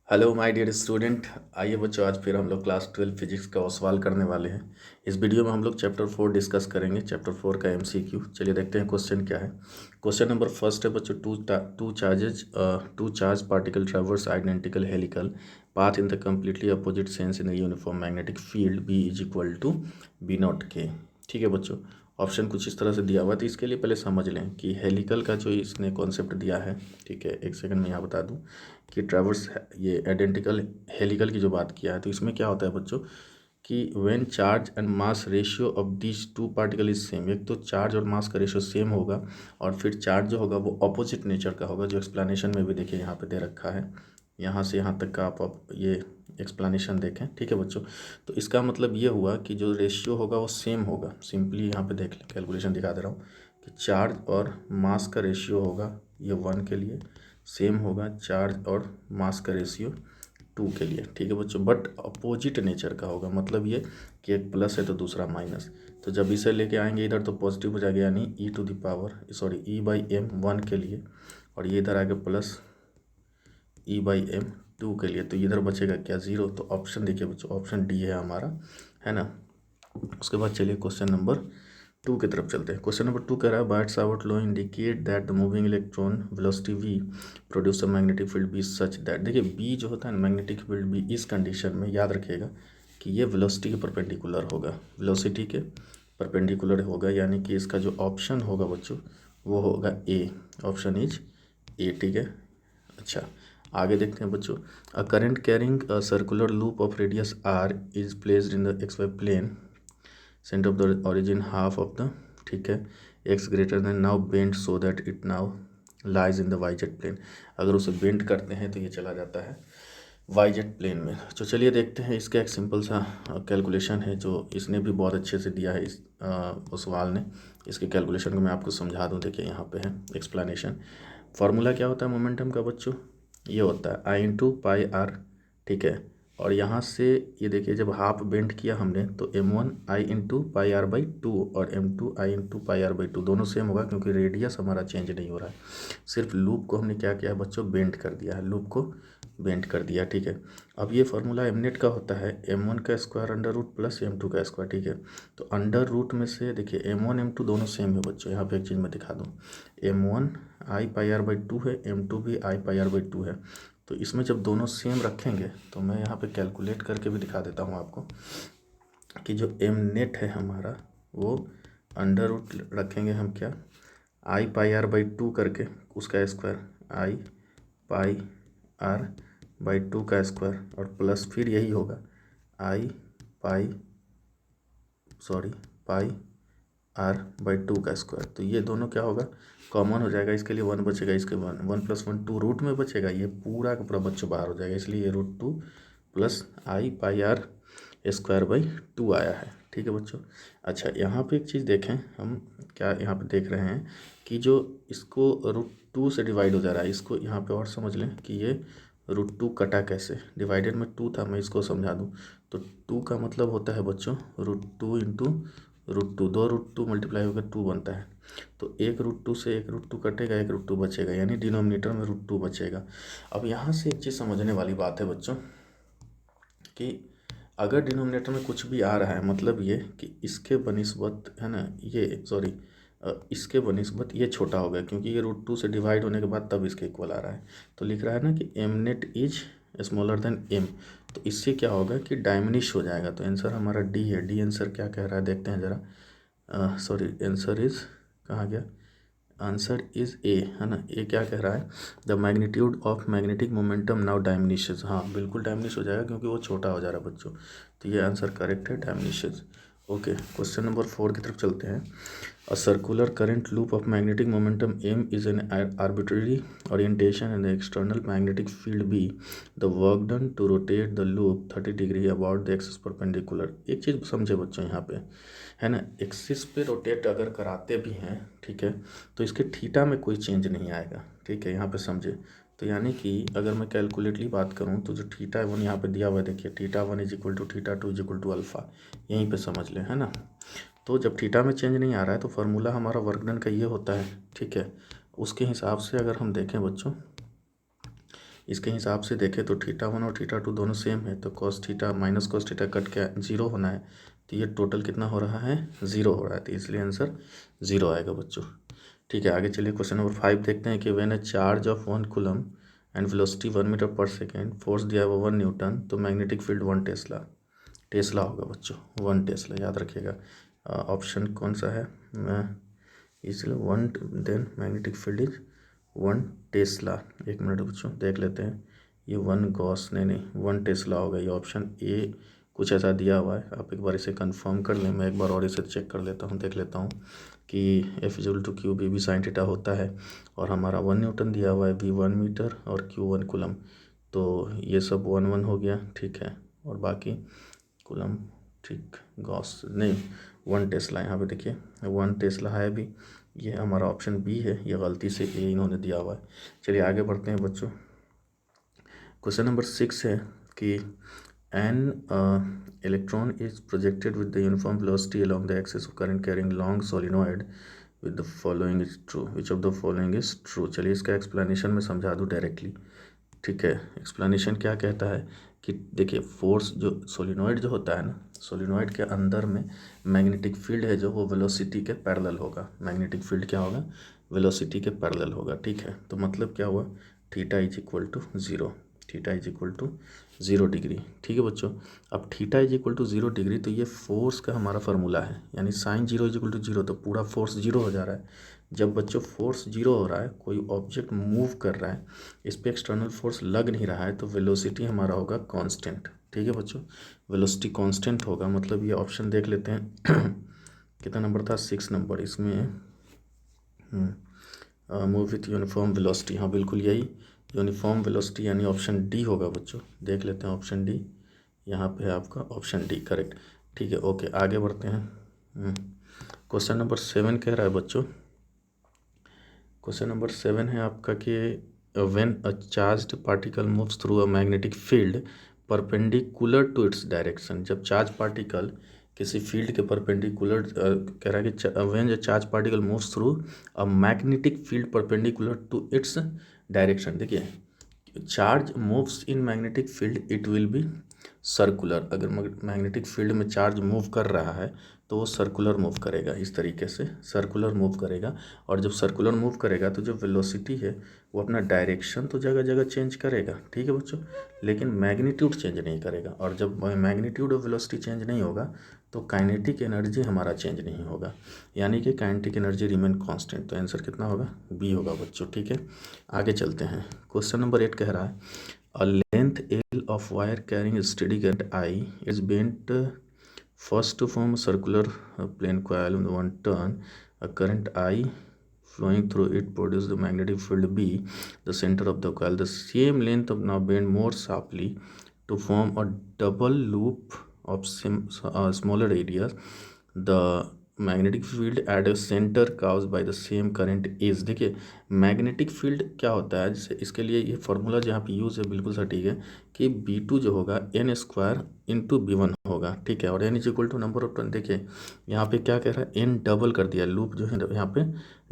Hello my dear student. आइए बच्चों, आज फिर हम लोग क्लास 12 फिजिक्स का वो सवाल करने वाले हैं। इस वीडियो में हम लोग चैप्टर 4 डिस्कस करेंगे। चैप्टर 4 का एमसीक्यू। चलिए देखते हैं क्वेश्चन क्या है। क्वेश्चन नंबर फर्स्ट है बच्चों, two charge particle traverse identical helical path in the completely opposite sense in the uniform magnetic field B is equal to B naught k. ठीक है बच्चों, ऑप्शन कुछ इस तरह से दिया हुआ है, तो इसके लिए पहले समझ लें कि हेलिकल का जो इसने कॉन्सेप्ट दिया है। ठीक है, एक सेकंड में यहाँ बता दूँ कि ट्रैवर्स ये आइडेंटिकल हेलिकल की जो बात किया है, तो इसमें क्या होता है बच्चों कि when charge and mass ratio of these two particle is same, एक तो चार्ज और मास का रेशियो सेम होगा और फिर चार्ज जो होगा वो अपोजिट नेचर का होगा, जो एक्सप्लेनेशन में भी देखिए यहाँ पे दे रखा है। यहाँ से यहाँ तक का आप ये एक्सप्लेनेशन देखें। ठीक है बच्चों, तो इसका मतलब ये हुआ कि जो रेशियो होगा वो सेम होगा। सिंपली यहाँ पे देख लें, कैलकुलेशन दिखा दे रहा हूँ कि चार्ज और मास का रेशियो होगा ये 1 के लिए, सेम होगा चार्ज और मास का रेशियो 2 के लिए। ठीक है बच्चों, बट अपोजिट नेचर का होगा, मतलब ये कि एक प्लस है तो दूसरा माइनस। तो जब इसे लेके आएंगे इधर तो पॉजिटिव हो जाएगा, यानी e/m 1 के लिए, और ये इधर आएगा प्लस e/m 2 के लिए। तो इधर बचेगा क्या, 0। तो ऑप्शन देखिए बच्चों, ऑप्शन डी है हमारा, है ना। उसके बाद चलिए क्वेश्चन नंबर 2 की तरफ चलते हैं। क्वेश्चन नंबर 2 कह रहा है BART-Savart law indicate that the moving electron velocity v produce a magnetic field b such that. देखिए b जो होता है ना, मैग्नेटिक फील्ड b, इस कंडीशन में याद रखिएगा कि ये वेलोसिटी के परपेंडिकुलर होगा, वेलोसिटी के परपेंडिकुलर होगा, यानी कि इसका जो ऑप्शन होगा बच्चों वो होगा ए। Option is a. ठीक है, अच्छा आगे देखते हैं बच्चों। A current carrying a circular loop of radius r is placed in the xy plane, centre of the origin half of the, ठीक है, x greater than, now bend so that it now lies in the y z plane. अगर उसे bend करते हैं तो ये चला जाता है वाई जेड प्लेन में। तो चलिए देखते हैं, इसका एक सिंपल सा कैलकुलेशन है जो इसने भी बहुत अच्छे से दिया है उस सवाल ने। इसके कैलकुलेशन को मैं आपको समझा दूं। देखिए यहाँ पे है एक्सप्लेनेशन। फार्मूला क्या होता है मोमेंटम का बच्चों, ये होता है I/πr। ठीक है, और यहाँ से ये देखिए जब हाफ बेंड किया हमने तो m1 I/πr/2 और m2 I/πr/2 दोनों सेम होगा, क्योंकि रेडियस हमारा चेंज नहीं हो रहा है, सिर्फ लूप को हमने क्या किया है बच्चों, बेंड कर दिया है, लूप को बेंड कर दिया। ठीक है, अब ये फार्मूला एमनेट का होता है m1 का square under root plus m2 का स्क्वायर। ठीक है, तो अंडर रूट में से देखिए m1 m2 दोनों सेम है बच्चों। यहाँ पे एक चीज़ मैं दिखा दूँ, m1 I/πr/2 है, m2 भी I/πr/2 है। तो इसमें जब दोनों सेम रखेंगे तो मैं यहाँ पे कैलकुलेट करके भी दिखा देता हूँ आपको कि जो एम नेट है हमारा वो अंडर रूट रखेंगे हम क्या, I/πr/2 करके उसका स्क्वायर, I/πr/2 का स्क्वायर, और प्लस फिर यही होगा πr/2 का स्क्वायर। तो ये दोनों क्या होगा, कॉमन हो जाएगा, इसके लिए 1 बचेगा, इसके 1 + 1 2 रूट में बचेगा, ये पूरा का पूरा बच्चों बाहर हो जाएगा, इसलिए ये √2 + I/πr² आया है। ठीक है बच्चों, अच्छा यहाँ पे एक चीज़ देखें, हम क्या यहाँ पे देख रहे हैं कि जो इसको √2 से डिवाइड हो जा रहा है, इसको यहाँ पे और समझ लें कि ये √2 कटा कैसे, डिवाइडेड में 2 था, मैं इसको समझा दूँ। तो 2 का मतलब होता है बच्चों √2 × √2, 2 √2 मल्टीप्लाई होकर 2 बनता है। तो एक √2 से एक √2 कटेगा, एक √2 बचेगा, यानी डिनोमिनेटर में √2 बचेगा। अब यहाँ से एक चीज़ समझने वाली बात है बच्चों कि अगर डिनोमिनेटर में कुछ भी आ रहा है, मतलब ये कि इसके बनिस्बत, है ना, ये सॉरी इसके बनिस्बत ये छोटा हो गया, क्योंकि ये √2 से डिवाइड होने के बाद तब इसके इक्वल आ रहा है। तो लिख रहा है ना कि m net is smaller than m, तो इससे क्या होगा कि डायमिनिश हो जाएगा। तो आंसर हमारा डी है। डी आंसर क्या कह रहा है देखते हैं ज़रा, सॉरी आंसर इज कहाँ गया, आंसर इज ए, है ना। ए क्या कह रहा है, the magnitude of magnetic momentum now diminishes. हाँ बिल्कुल डायमिनिश हो जाएगा, क्योंकि वो छोटा हो जा रहा है बच्चों। तो ये आंसर करेक्ट है, डायमिनिशेस। ओके, क्वेश्चन नंबर 4 की तरफ चलते हैं। A circular current loop of magnetic momentum m is an arbitrary orientation and the external magnetic field b, the work done to rotate the loop 30 degree about the axis perpendicular. एक चीज़ समझे बच्चों यहाँ पे, है ना, एक्सिस पे rotate अगर कराते भी हैं, ठीक है, तो इसके थीटा में कोई चेंज नहीं आएगा। ठीक है, यहाँ पे समझे। तो यानी कि अगर मैं कैलकुलेटली बात करूँ तो जो θ1 यहाँ पे दिया हुआ है, देखिए θ1 = θ2 = α, यहीं पे समझ लें, है ना। तो जब थीटा में चेंज नहीं आ रहा है तो फार्मूला हमारा वर्क डन का ये होता है। ठीक है, उसके हिसाब से अगर हम देखें बच्चों, इसके हिसाब से देखें तो θ1 और θ2 दोनों सेम है, तो cos theta minus cos theta cut के 0 होना है, तो ये टोटल कितना हो रहा है 0 हो रहा है, तो इसलिए आंसर 0 आएगा बच्चों। ठीक है, आगे चलिए क्वेश्चन नंबर 5 देखते हैं कि when a charge of 1 coulomb and velocity 1 metre per second, force दिया है 1 न्यूटन, तो मैग्नेटिक फील्ड 1 टेस्ला, टेस्ला होगा बच्चों, 1 टेस्ला याद रखिएगा। ऑप्शन कौन सा है, इसलिए 1 then magnetic field is 1 tesla. एक मिनट बच्चों देख लेते हैं, ये 1 गॉस नहीं 1 टेस्ला होगा, ये ऑप्शन ए कुछ ऐसा दिया हुआ है, आप एक बार इसे कंफर्म कर लें, मैं एक बार और इसे चेक कर लेता हूँ, देख लेता हूँ कि F=Q B sin थीटा होता है, और हमारा 1 न्यूटन दिया हुआ है, V 1 मीटर और Q 1 कूलम, तो ये सब 1 हो गया, ठीक है, और बाकी कूलम, ठीक, गॉस नहीं 1 टेस्ला, यहाँ पे देखिए 1 टेस्ला है भी, ये हमारा ऑप्शन बी है, ये गलती से ए इन्होंने दिया हुआ है। चलिए आगे बढ़ते हैं बच्चों, क्वेश्चन नंबर 6 है कि an electron is projected with the uniform velocity along the axis of current carrying long solenoid with the following is true, which of the following is true. चलिए इसका एक्सप्लेनेशन में समझा दूँ डायरेक्टली, ठीक है। Explanation क्या कहता है कि देखिए फोर्स जो सोलिनॉइड जो होता है ना, सोलिनॉइड के अंदर में मैग्नेटिक फील्ड है जो वो वेलोसिटी के पैरेलल होगा, मैग्नेटिक फील्ड क्या होगा, वेलोसिटी के पैरेलल होगा, ठीक है। तो मतलब क्या हुआ, theta is equal to 0, theta is equal to 0 degree, ठीक है बच्चों। अब theta is equal to 0 degree, तो ये फोर्स का हमारा फार्मूला है, यानी साइन 0 इज इक्वल टू 0, तो पूरा फोर्स 0 हो जा रहा है। जब बच्चों फोर्स 0 हो रहा है, कोई ऑब्जेक्ट मूव कर रहा है, इस पर एक्सटर्नल फोर्स लग नहीं रहा है, तो वेलोसिटी हमारा होगा कांस्टेंट, ठीक है बच्चों, वेलोसिटी कांस्टेंट होगा। मतलब ये ऑप्शन देख लेते हैं कितना नंबर था, 6 नंबर, इसमें मूव विथ यूनिफॉर्म वेलोसिटी, हाँ बिल्कुल यही यूनिफॉर्म वेलोसिटी, यानी ऑप्शन डी होगा बच्चों, देख लेते हैं ऑप्शन डी, यहाँ पे है आपका ऑप्शन डी करेक्ट, ठीक है। ओके आगे बढ़ते हैं, क्वेश्चन नंबर 7 कह रहा है बच्चों, क्वेश्चन नंबर 7 है आपका कि when a charged particle moves through a magnetic field perpendicular to its direction, जब चार्ज पार्टिकल किसी फील्ड के परपेंडिकुलर कह रहा है कि when a charge particle moves through a magnetic field perpendicular to its direction, देखिए charge moves in magnetic field it will be circular, अगर magnetic field में चार्ज मूव कर रहा है तो वो सर्कुलर मूव करेगा, इस तरीके से सर्कुलर मूव करेगा, और जब सर्कुलर मूव करेगा तो जो वेलोसिटी है वो अपना डायरेक्शन तो जगह जगह चेंज करेगा, ठीक है बच्चों, लेकिन मैग्नीट्यूड चेंज नहीं करेगा, और जब मैग्नीट्यूड और वेलोसिटी चेंज नहीं होगा तो काइनेटिक एनर्जी हमारा चेंज नहीं होगा, यानी कि काइनेटिक एनर्जी रिमेन कांस्टेंट, तो आंसर कितना होगा, बी होगा बच्चों, ठीक है। आगे चलते हैं, क्वेश्चन नंबर 8 कह रहा है a length L of wire carrying a steady current I is bent first to form a circular plane coil in one turn. A current I flowing through it produces the magnetic field B, the center of the coil. The same length of now bend more sharply to form a double loop of smaller radius. The magnetic field at a centre cause by the same current is, देखिए magnetic field क्या होता है, जैसे इसके लिए ये formula जहाँ पे यूज़ है बिल्कुल सटीक है कि B2 जो होगा n² इंटू B1 होगा, ठीक है, और n is equal to number of turn, देखिए यहाँ पे क्या कह रहा है, n डबल कर दिया, लूप जो है यहाँ पे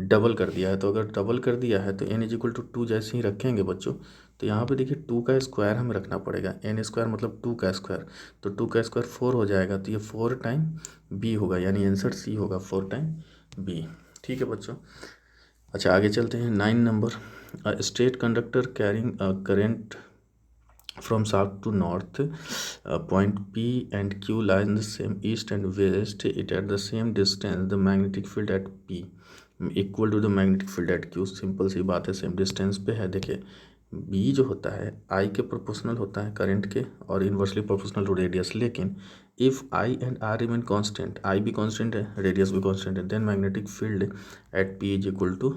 डबल कर दिया है, तो अगर डबल कर दिया है तो n इज इक्वल टू 2 जैसे ही रखेंगे बच्चों, तो यहाँ पे देखिए 2 का स्क्वायर हमें रखना पड़ेगा, n² मतलब 2 का स्क्वायर, तो 2 का स्क्वायर 4 हो जाएगा, तो ये 4 टाइम बी होगा, यानी आंसर सी होगा, 4 टाइम बी, ठीक है बच्चों। अच्छा आगे चलते हैं, 9 number, straight conductor carrying current from south to north, point P and Q lie in the same east and west, it at the same distance, the magnetic field at P equal to the magnetic field at Q, simple सी बात है, same distance पे है। देखिए B जो होता है आई के प्रोपोर्शनल होता है करंट के, और इन्वर्सली प्रोपोर्शनल टू रेडियस, लेकिन if I and R remain constant, I भी कांस्टेंट है, रेडियस भी कांस्टेंट है, then magnetic field at P is equal to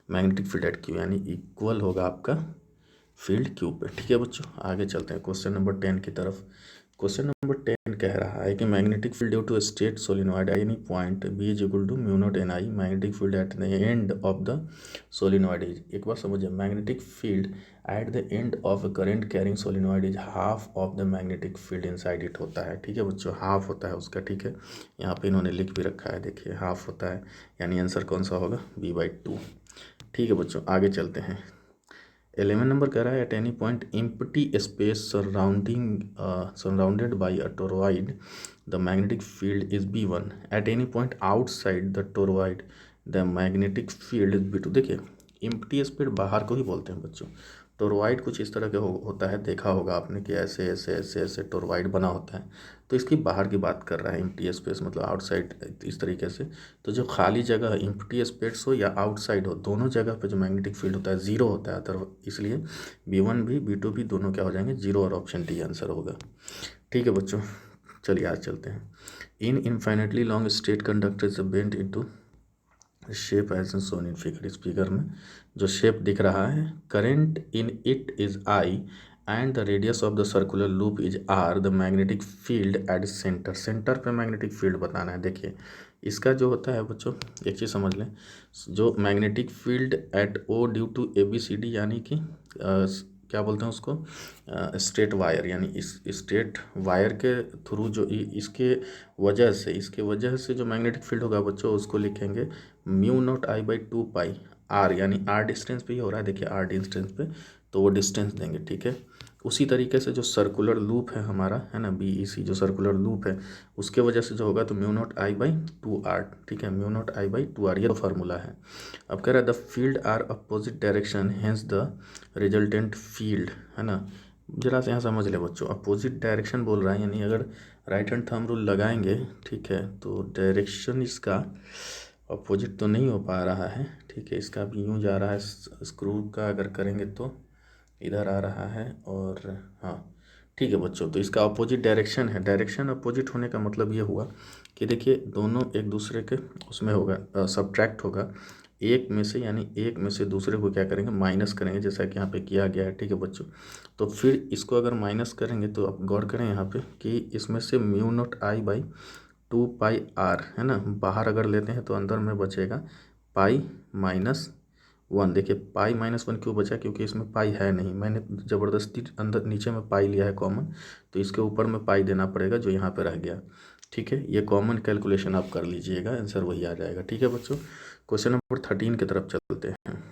magnetic field at Q, यानी इक्वल होगा आपका फील्ड क्यू पे, ठीक है बच्चों। आगे चलते हैं क्वेश्चन नंबर 10 की तरफ, क्वेश्चन नंबर 10 कह रहा है कि magnetic field due to state solenoid any point B is equal to mu naught N I, magnetic field at the end of the solenoid is, एक बार समझिए, magnetic field at the end of a current carrying solenoid is half of the magnetic field inside it होता है, ठीक है बच्चों, half होता है उसका, ठीक है, यहाँ पे इन्होंने लिख भी रखा है, देखिए हाफ होता है, यानी आंसर कौन सा होगा, B/2, ठीक है बच्चों। आगे चलते हैं, 11 नंबर कह रहा है at any point empty space surrounded by a toroid the magnetic field is B1 at any point outside the toroid the magnetic field is B2। देखिए एम्प्टी स्पेस बाहर को ही बोलते हैं बच्चों। टोरॉइड कुछ इस तरह के होता है, देखा होगा आपने कि ऐसे ऐसे ऐसे ऐसे टोरॉइड बना होता है, तो इसकी बाहर की बात कर रहा है एम्प्टी स्पेस मतलब आउटसाइड इस तरीके से। तो जो खाली जगह एम्प्टी स्पेस हो या आउटसाइड हो, दोनों जगह पे जो मैग्नेटिक फील्ड होता है जीरो होता है, तो इसलिए B1 भी B2 भी दोनों क्या हो जाएंगे, जीरो, और ऑप्शन डी आंसर होगा। ठीक है बच्चों, चलिए आज चलते हैं। An infinitely long straight conductor is bent into shape as shown in figure. इस फिगर में जो शेप दिख रहा है, current in it is I and the radius of the circular loop is R, the magnetic field at centre. Centre पे magnetic field बताना है। देखिए इसका जो होता है बच्चों, एक चीज़ समझ लें, जो magnetic field at O due to ABCD, यानी कि क्या बोलते हैं उसको, स्ट्रेट वायर, यानी इस स्ट्रेट वायर के थ्रू जो इसके वजह से जो मैग्नेटिक फील्ड होगा बच्चों, उसको लिखेंगे μ0I/2π R, यानी R डिस्टेंस पे ही हो रहा है। देखिए R डिस्टेंस पे, तो वो डिस्टेंस देंगे। ठीक है, उसी तरीके से जो सर्कुलर लूप है हमारा, है ना, BEC जो सर्कुलर लूप है, उसके वजह से जो होगा तो μ0I/2R। ठीक है, μ0I/2R, ये तो फार्मूला है। अब कह रहा है the field are opposite direction hence the resultant field, है ना। जरा से यहाँ समझ ले बच्चों, अपोजिट डायरेक्शन बोल रहा है, यानी अगर राइट हैंड थंब रूल लगाएंगे, ठीक है, तो डायरेक्शन इसका अपोजिट तो नहीं हो पा रहा है। ठीक है, इसका भी यूँ जा रहा है, स्क्रू का अगर करेंगे तो इधर आ रहा है, और हाँ ठीक है बच्चों, तो इसका अपोजिट डायरेक्शन है। डायरेक्शन अपोजिट होने का मतलब ये हुआ कि देखिए दोनों एक दूसरे के उसमें होगा, सब्ट्रैक्ट होगा एक में से, यानी एक में से दूसरे को क्या करेंगे, माइनस करेंगे, जैसा कि यहाँ पे किया गया है। ठीक है बच्चों, तो फिर इसको अगर माइनस करेंगे तो आप गौर करें यहाँ पे कि इसमें से μ0I/2πR, है ना, बाहर अगर लेते हैं तो अंदर में बचेगा π-1। देखिए π-1 क्यों बचा, क्योंकि इसमें पाई है नहीं, मैंने ज़बरदस्ती अंदर नीचे में पाई लिया है कॉमन, तो इसके ऊपर में पाई देना पड़ेगा जो यहाँ पे रह गया। ठीक है, ये कॉमन कैलकुलेशन आप कर लीजिएगा, आंसर वही आ जाएगा। ठीक है बच्चों, क्वेश्चन नंबर 13 की तरफ चलते हैं।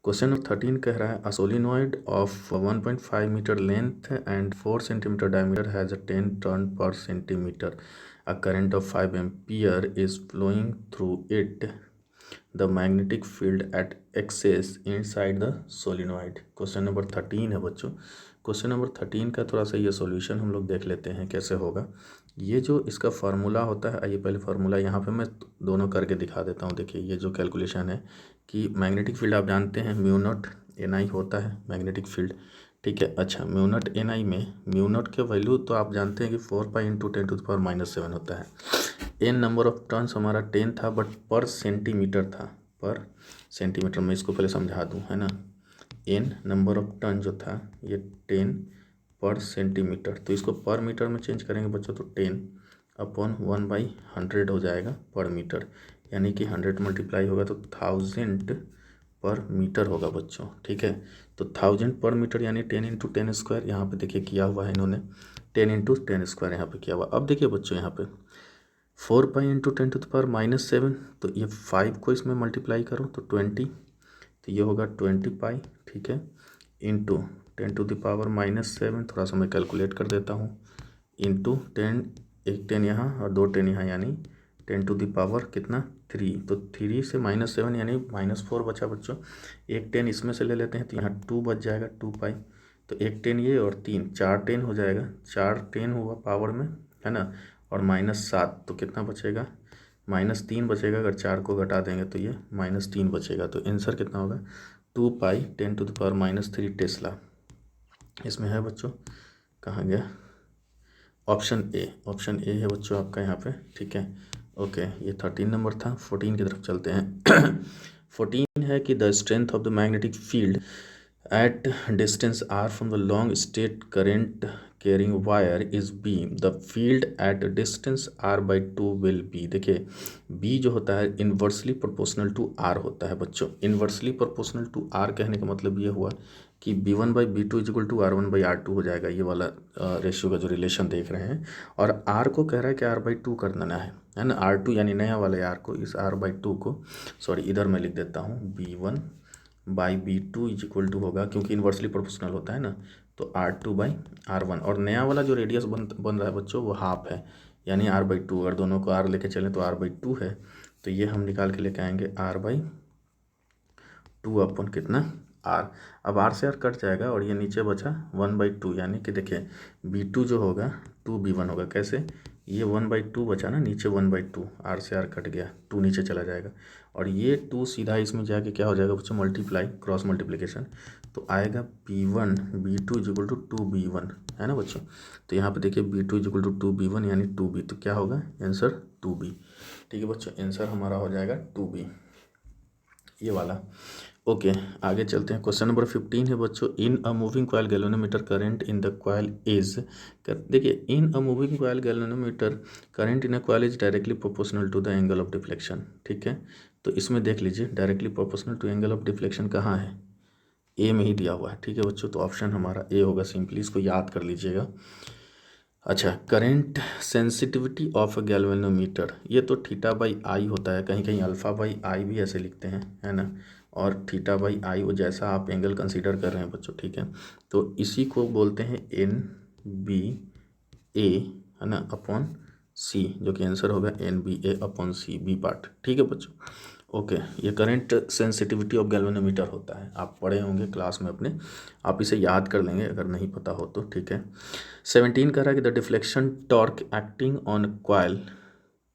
क्वेश्चन नंबर 13 कह रहा है a solenoid of 1.5 metre length and 4 centimetre diameter has a 10 turn per centimetre, a current of 5 ampere is flowing through it, the magnetic field at axis inside the solenoid. Question number 13 है बच्चों। Question number 13 का थोड़ा सा ये solution हम लोग देख लेते हैं कैसे होगा। ये जो इसका फार्मूला होता है, आइए पहले फार्मूला यहाँ पे मैं दोनों करके दिखा देता हूँ। देखिए ये जो कैलकुलेशन है कि मैग्नेटिक फील्ड आप जानते हैं μ0 होता है मैग्नेटिक फील्ड। ठीक है, अच्छा μ0 में μ0 के वैल्यू तो आप जानते हैं कि 4π × 10⁻⁷ होता है। n नंबर ऑफ टर्न्स हमारा 10 था, बट पर सेंटीमीटर था, पर सेंटीमीटर में इसको पहले समझा दूं, है ना। n नंबर ऑफ टर्न जो था ये 10 पर सेंटीमीटर, तो इसको पर मीटर में चेंज करेंगे बच्चों, तो 10/1/100 हो जाएगा पर मीटर, यानी कि 100 मल्टीप्लाई होगा तो 1000 पर मीटर होगा बच्चों। ठीक है, तो 1000 पर मीटर यानी 10 × 10², यहाँ पे देखिए किया हुआ है इन्होंने, 10 × 10² यहाँ पे किया हुआ। अब देखिए बच्चों यहाँ पे 4π × 10⁻⁷, तो ये 5 को इसमें मल्टीप्लाई करो तो 20, तो ये होगा 20π। ठीक है, इंटू 10⁻⁷, थोड़ा सा मैं कैलकुलेट कर देता हूँ, इंटू 10, एक 10 यहाँ और 2 10 यहाँ, यानी 10⁻³ कितना 3, तो 3 से -7 यानी -4 बचा बच्चों। एक 10 इसमें से ले लेते हैं तो यहाँ 2 बच जाएगा, 2π, तो एक 10 ये और 3, 4 10 हो जाएगा, 4 10 हुआ पावर में, है ना, और -7, तो कितना बचेगा, -3 बचेगा। अगर 4 को घटा देंगे तो ये -3 बचेगा, तो आंसर कितना होगा 2π 10⁻³ टेस्ला। इसमें है बच्चों, कहाँ गया, ऑप्शन ए है बच्चों आपका यहाँ पे। ठीक है, ओके, ये 13 नंबर था। 14 की तरफ चलते हैं। 14 है कि the strength of the magnetic field at distance R from the long straight current carrying wire is B, the field at distance R/2 will be. देखिए B जो होता है इन्वर्सली प्रोपोर्शनल टू R होता है बच्चों। इन्वर्सली प्रोपोर्शनल टू R कहने का मतलब ये हुआ कि B1/B2 = R1/R2 हो जाएगा, ये वाला रेशियो का जो रिलेशन देख रहे हैं। और R को कह रहा है कि R/2 कर देना है ना, R2 यानी नया वाले R को, इस R/2 को, सॉरी इधर मैं लिख देता हूँ B1/B2 by B2 is equal to होगा, क्योंकि इन्वर्सली प्रोपोर्शनल होता है ना, तो R2/R1। और नया वाला जो रेडियस बन रहा है बच्चों वो हाफ है, यानी R/2। अगर दोनों को R लेके चलें तो R/2 है, तो ये हम निकाल के लेके आएंगे R/2 अपन कितना R। अब R से R कट जाएगा और ये नीचे बचा 1/2, यानी कि देखिए B2 जो होगा 2B1 होगा। कैसे, ये 1/2 बचा ना, नीचे 1/2, R से R कट गया, 2 नीचे चला जाएगा, और ये 2 सीधा इसमें जाके क्या हो जाएगा बच्चों, मल्टीप्लाई, क्रॉस मल्टीप्लिकेशन, तो आएगा B1/B2 is equal to 2B1, है ना बच्चों। तो यहाँ पे देखिए B2 is equal to 2B1 यानी 2B, तो क्या होगा आंसर 2B। ठीक है बच्चों, आंसर हमारा हो जाएगा 2B, ये वाला। ओके, आगे चलते हैं। क्वेश्चन नंबर 15 है बच्चों, in a moving coil galvanometer current in the coil is, देखिए in a moving coil galvanometer current in a coil is directly proportional to the angle of deflection. ठीक है, तो इसमें देख लीजिए directly proportional to angle of deflection कहाँ है, ए में ही दिया हुआ है। ठीक है बच्चों, तो ऑप्शन हमारा ए होगा, सिंपली इसको याद कर लीजिएगा। अच्छा, current sensitivity of a galvanometer, ये तो θ/I होता है, कहीं कहीं α/I भी ऐसे लिखते हैं, है ना, और θ/I वो जैसा आप एंगल कंसीडर कर रहे हैं बच्चों। ठीक है, तो इसी को बोलते हैं NBA, है ना, अपॉन C, जो कि आंसर होगा NBA/C, बी पार्ट। ठीक है बच्चों, ओके, ये करंट सेंसिटिविटी ऑफ गैल्वेनोमीटर होता है, आप पढ़े होंगे क्लास में अपने, आप इसे याद कर लेंगे अगर नहीं पता हो तो। ठीक है, 17 कह रहा है कि the deflection torque acting on coil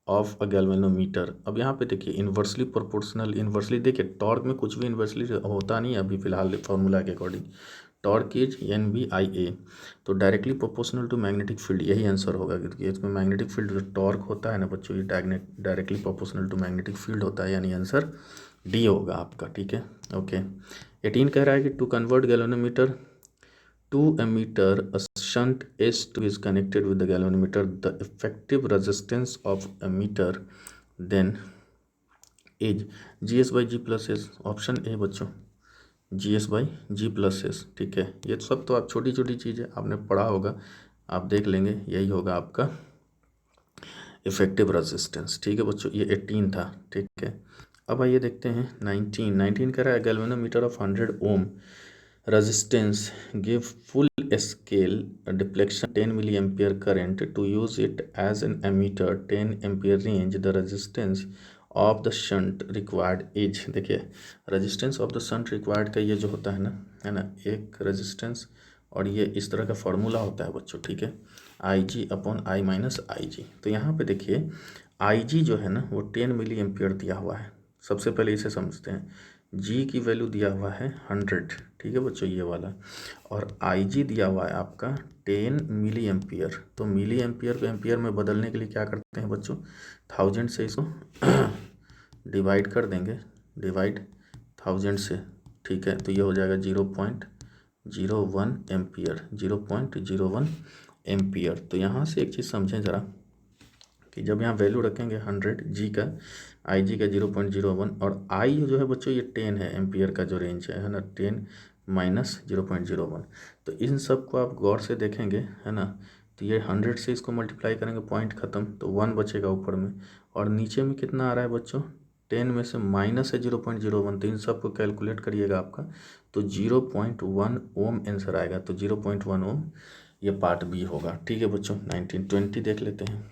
of a galvanometer. अब यहाँ पे देखिए इन्वर्सली प्रोपोर्शनल, इन्वर्सली देखिए टॉर्क में कुछ भी इन्वर्सली होता नहीं है अभी फिलहाल फार्मूला के अकॉर्डिंग, टॉर्क इज NBIA, तो directly proportional to magnetic field, यही आंसर होगा, क्योंकि इसमें मैग्नेटिक फील्ड जो टॉर्क होता है ना बच्चों, ये directly proportional to magnetic field होता है, यानी आंसर डी होगा आपका। ठीक है, ओके। 18 कह रहा है कि to convert galvanometer to a meter, a shunt S2 is connected with the galvanometer. The effective resistance of a meter then is GS/G plus S। Option A बच्चों, GS/G plus S। ठीक है, ये सब तो आप छोटी छोटी चीज़ें आपने पढ़ा होगा, आप देख लेंगे, यही होगा आपका इफेक्टिव रेजिस्टेंस। ठीक है बच्चों, ये 18 था। ठीक है, अब आइए देखते हैं 19 कह रहा है galvanometer of 100 ohm resistance give full scale deflection 10 milliampere current to use it as an ammeter 10 ampere range, the resistance of the shunt required is, देखिए resistance of the shunt required का ये जो होता है ना, एक resistance, और ये इस तरह का फॉर्मूला होता है बच्चों। ठीक है, Ig/I - Ig। तो यहाँ पे देखिए Ig जो है ना वो 10 मिली एम्पियर दिया हुआ है, सबसे पहले इसे समझते हैं। जी की वैल्यू दिया हुआ है 100, ठीक है बच्चों, ये वाला, और Ig दिया हुआ है आपका 10 मिली एम्पियर। तो मिली एम्पियर को एम्पियर में बदलने के लिए क्या करते हैं बच्चों, 1000 से इसको डिवाइड कर देंगे, डिवाइड 1000 से। ठीक है, तो ये हो जाएगा 0.01 एम्पियर, 0.01 एम्पियर। तो यहाँ से एक चीज़ समझें ज़रा कि जब यहाँ वैल्यू रखेंगे 100 जी का, Ig का 0.01, और I जो है बच्चों ये 10 है, एम्पियर का जो रेंज है ना, 10 माइनस 0.01। तो इन सब को आप गौर से देखेंगे, है ना, तो ये 100 से इसको मल्टीप्लाई करेंगे, पॉइंट ख़त्म, तो 1 बचेगा ऊपर में, और नीचे में कितना आ रहा है बच्चों, 10 में से माइनस है 0.01, तो इन सब को कैलकुलेट करिएगा आपका, तो 0.1 ओम आंसर आएगा। तो 0.1 ओम ये पार्ट बी होगा। ठीक है बच्चों, 1920 देख लेते हैं।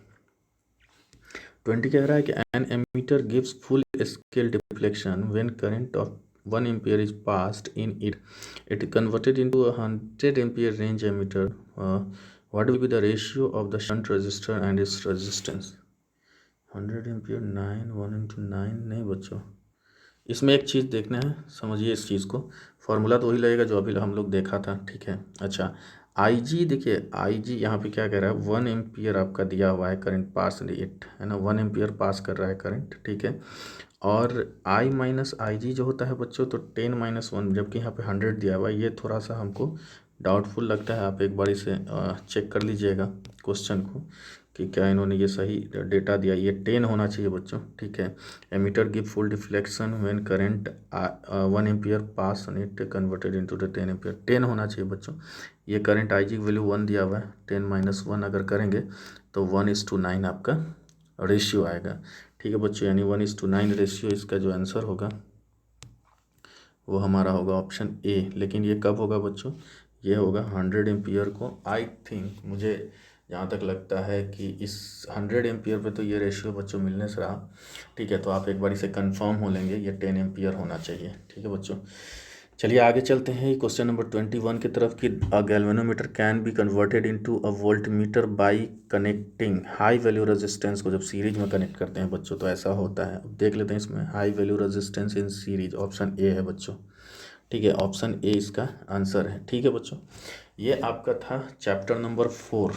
20 कह रहा है कि an ammeter gives full scale deflection when current of 1 ampere is passed in it converted into 100 ampere range ammeter, what will be the ratio of the shunt resistor and its resistance. 100 ampere 9, 1/9 नहीं बच्चों, इसमें एक चीज़ देखना है, समझिए इस चीज़ को, formula तो वही लगेगा जो अभी हम लोग देखा था। ठीक है, अच्छा Ig देखिए, Ig यहाँ पे क्या कह रहा है, 1 एम्पियर आपका दिया हुआ है करंट पास इट, है ना, 1 एम्पियर पास कर रहा है करंट। ठीक है, और I माइनस Ig जो होता है बच्चों, तो 10 माइनस 1, जबकि यहाँ पे 100 दिया हुआ है, ये थोड़ा सा हमको डाउटफुल लगता है। आप एक बार इसे चेक कर लीजिएगा क्वेश्चन को कि क्या इन्होंने ये सही डेटा दिया, ये 10 होना चाहिए बच्चों। ठीक है, ammeter give full deflection when current 1 ampere pass on it converted into the 10 ampere, 10 होना चाहिए बच्चों। ये करंट Ig की वैल्यू 1 दिया हुआ है, 10 माइनस 1 अगर करेंगे तो 1:9 आपका रेशियो आएगा। ठीक है बच्चों, यानी 1:9 रेशियो इसका जो आंसर होगा वो हमारा होगा ऑप्शन ए। लेकिन ये कब होगा बच्चों, ये होगा 100 एम्पियर को, आई थिंक मुझे जहाँ तक लगता है कि इस 100 एम्पियर पे तो ये रेशियो बच्चों मिलने से रहा। ठीक है, तो आप एक बार इसे कंफर्म हो लेंगे, ये 10 एम्पियर होना चाहिए। ठीक है बच्चों, चलिए आगे चलते हैं क्वेश्चन नंबर 21 की तरफ कि अ galvanometer can be converted into a voltmeter bye connecting high value resistance को जब सीरीज में कनेक्ट करते हैं बच्चों तो ऐसा होता है। अब देख लेते हैं इसमें high value resistance in series, option A है बच्चों। ठीक है, ऑप्शन ए इसका आंसर है। ठीक है बच्चों, ये आपका था चैप्टर नंबर 4,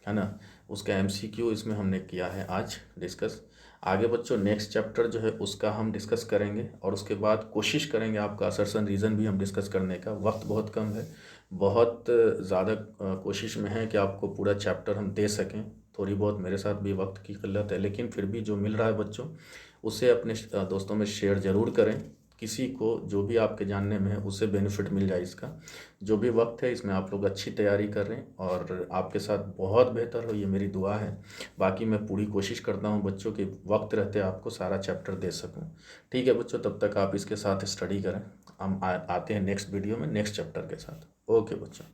है ना, उसका एमसीक्यू इसमें हमने किया है आज डिस्कस। आगे बच्चों नेक्स्ट चैप्टर जो है उसका हम डिस्कस करेंगे और उसके बाद कोशिश करेंगे आपका असर्शन रीज़न भी हम डिस्कस करने का। वक्त बहुत कम है, बहुत ज़्यादा कोशिश में है कि आपको पूरा चैप्टर हम दे सकें। थोड़ी बहुत मेरे साथ भी वक्त की किल्लत है, लेकिन फिर भी जो मिल रहा है बच्चों उसे अपने दोस्तों में शेयर ज़रूर करें। किसी को जो भी आपके जानने में है उसे बेनिफिट मिल जाए इसका। जो भी वक्त है इसमें आप लोग अच्छी तैयारी कर रहे हैं और आपके साथ बहुत बेहतर हो, ये मेरी दुआ है। बाकी मैं पूरी कोशिश करता हूँ बच्चों कि वक्त रहते आपको सारा चैप्टर दे सकूँ। ठीक है बच्चों, तब तक आप इसके साथ स्टडी करें। हम आते हैं नेक्स्ट वीडियो में नेक्स्ट चैप्टर के साथ। ओके बच्चों।